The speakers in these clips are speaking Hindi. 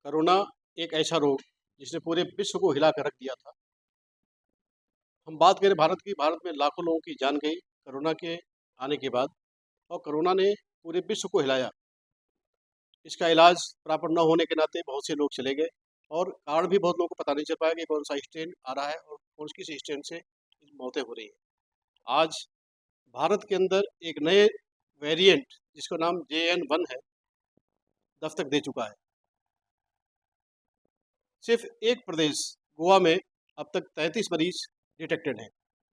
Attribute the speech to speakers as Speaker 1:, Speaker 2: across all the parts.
Speaker 1: कोरोना एक ऐसा रोग जिसने पूरे विश्व को हिला कर रख दिया था। हम बात करें भारत की, भारत में लाखों लोगों की जान गई कोरोना के आने के बाद और कोरोना ने पूरे विश्व को हिलाया। इसका इलाज प्रॉपर न होने के नाते बहुत से लोग चले गए और कारण भी बहुत लोगों को पता नहीं चल पाया कि कौन सा स्ट्रेन आ रहा है और कौन किस स्ट्रेन से मौतें हो रही हैं। आज भारत के अंदर एक नए वेरिएंट जिसका नाम JN1 है, दस्तक दे चुका है। सिर्फ एक प्रदेश गोवा में अब तक 33 मरीज डिटेक्टेड हैं।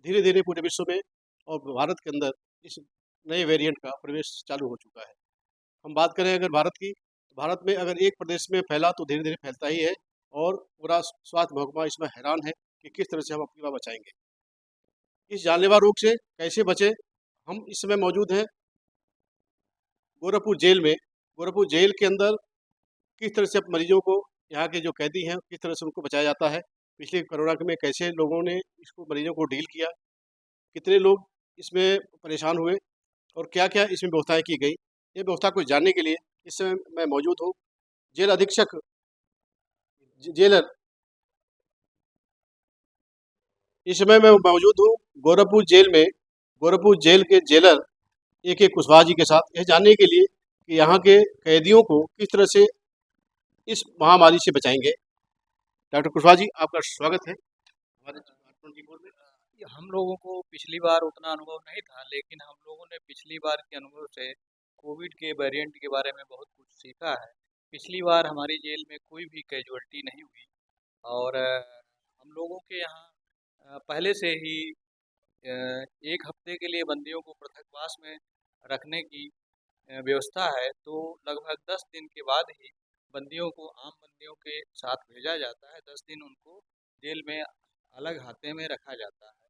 Speaker 1: धीरे धीरे पूरे विश्व में और भारत के अंदर इस नए वेरिएंट का प्रवेश चालू हो चुका है। हम बात करें अगर भारत की, तो भारत में अगर एक प्रदेश में फैला तो धीरे धीरे फैलता ही है और पूरा स्वास्थ्य महकमा इसमें हैरान है कि किस तरह से हम अपनी बचाएंगे। इस जानलेवा रोग से कैसे बचें? हम इस समय मौजूद हैं गोरखपुर जेल में। गोरखपुर जेल के अंदर किस तरह से मरीजों को, यहाँ के जो कैदी हैं, किस तरह से उनको बचाया जाता है, पिछले कोरोना में कैसे लोगों ने इसको मरीजों को डील किया, कितने लोग इसमें परेशान हुए और क्या-क्या इसमें व्यवस्थाएँ की गई। ये व्यवस्था को जानने के लिए इस समय मैं मौजूद हूँ जेल अधीक्षक जेलर इस समय मैं मौजूद हूँ गोरखपुर जेल में, गोरखपुर जेल के जेलर AK कुशवाहा जी के साथ, यह जानने के लिए कि यहाँ के कैदियों को किस तरह से इस महामारी से बचाएंगे। डॉक्टर कुशवाहा जी, आपका स्वागत है हमारे स्मार्ट24 में।
Speaker 2: हम लोगों को पिछली बार उतना अनुभव नहीं था, लेकिन हम लोगों ने पिछली बार के अनुभव से कोविड के वेरिएंट के बारे में बहुत कुछ सीखा है। पिछली बार हमारी जेल में कोई भी कैजुअल्टी नहीं हुई और हम लोगों के यहाँ पहले से ही एक हफ्ते के लिए बंदियों को पृथकवास में रखने की व्यवस्था है, तो लगभग 10 दिन के बाद ही बंदियों को आम बंदियों के साथ भेजा जाता है। 10 दिन उनको जेल में अलग हाते में रखा जाता है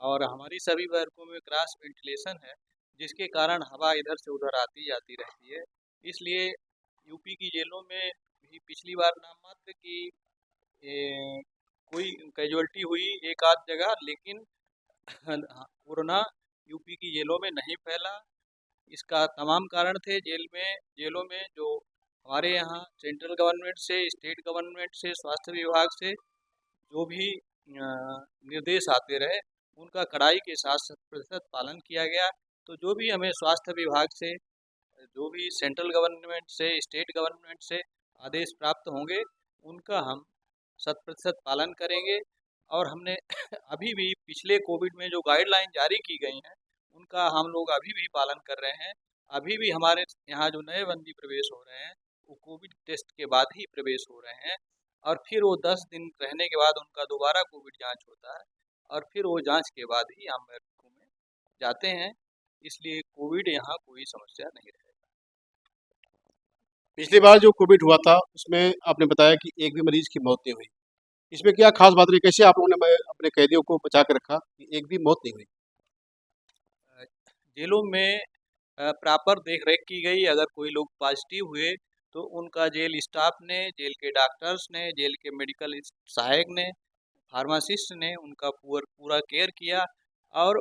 Speaker 2: और हमारी सभी वर्गों में क्रॉस वेंटिलेशन है, जिसके कारण हवा इधर से उधर आती जाती रहती है। इसलिए यूपी की जेलों में भी पिछली बार नाम मात्र की कोई कैजुअल्टी हुई एक आध जगह, लेकिन कोरोना यूपी की जेलों में नहीं फैला। इसका तमाम कारण थे जेलों में जो हमारे यहाँ सेंट्रल गवर्नमेंट से, स्टेट गवर्नमेंट से, स्वास्थ्य विभाग से जो भी निर्देश आते रहे, उनका कड़ाई के साथ 100% पालन किया गया। तो जो भी हमें स्वास्थ्य विभाग से, जो भी सेंट्रल गवर्नमेंट से, स्टेट गवर्नमेंट से आदेश प्राप्त होंगे, उनका हम 100% पालन करेंगे। और हमने अभी भी पिछले कोविड में जो गाइडलाइन जारी की गई हैं, उनका हम लोग अभी भी पालन कर रहे हैं। अभी भी हमारे यहाँ जो नए बंदी प्रवेश हो रहे हैं, वो कोविड टेस्ट के बाद ही प्रवेश हो रहे हैं और फिर वो 10 दिन रहने के बाद उनका दोबारा कोविड जांच होता है और फिर वो जांच के बाद ही हम मेडिको में जाते हैं। इसलिए कोविड यहाँ कोई समस्या नहीं रहेगा।
Speaker 1: पिछली बार जो कोविड हुआ था उसमें आपने बताया कि एक भी मरीज की मौत नहीं हुई। इसमें क्या खास बात रही? कैसे आप लोगों ने अपने कैदियों को बचा के रखा कि एक भी मौत नहीं हुई?
Speaker 2: जेलों में प्रॉपर देख रेख की गई। अगर कोई लोग पॉजिटिव हुए तो उनका जेल स्टाफ ने, जेल के डॉक्टर्स ने, जेल के मेडिकल सहायक ने, फार्मासिस्ट ने उनका पूरा केयर किया और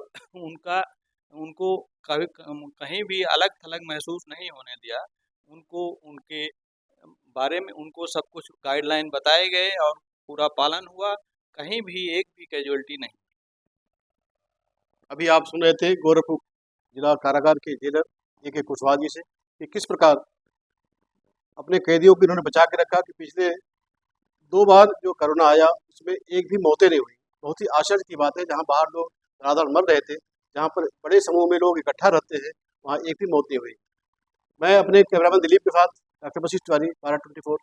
Speaker 2: उनको कहीं भी अलग थलग महसूस नहीं होने दिया। उनको उनके बारे में उनको सब कुछ गाइडलाइन बताए गए और पूरा पालन हुआ। कहीं भी एक भी कैजुअल्टी नहीं।
Speaker 1: अभी आप सुन रहे थे गोरखपुर जिला कारागार के जेलर AK कुशवाहा जी से कि किस प्रकार अपने कैदियों को इन्होंने बचा के रखा कि पिछले 2 बार जो कोरोना आया उसमें एक भी मौतें नहीं हुई। बहुत ही आश्चर्य की बात है, जहाँ बाहर लोग धड़ाधड़ मर रहे थे, जहाँ पर बड़े समूह में लोग इकट्ठा रहते हैं, वहाँ एक भी मौत नहीं हुई। मैं अपने कैमरामैन दिलीप के साथ डॉक्टर वशिष्ठ तिवारी, Para24।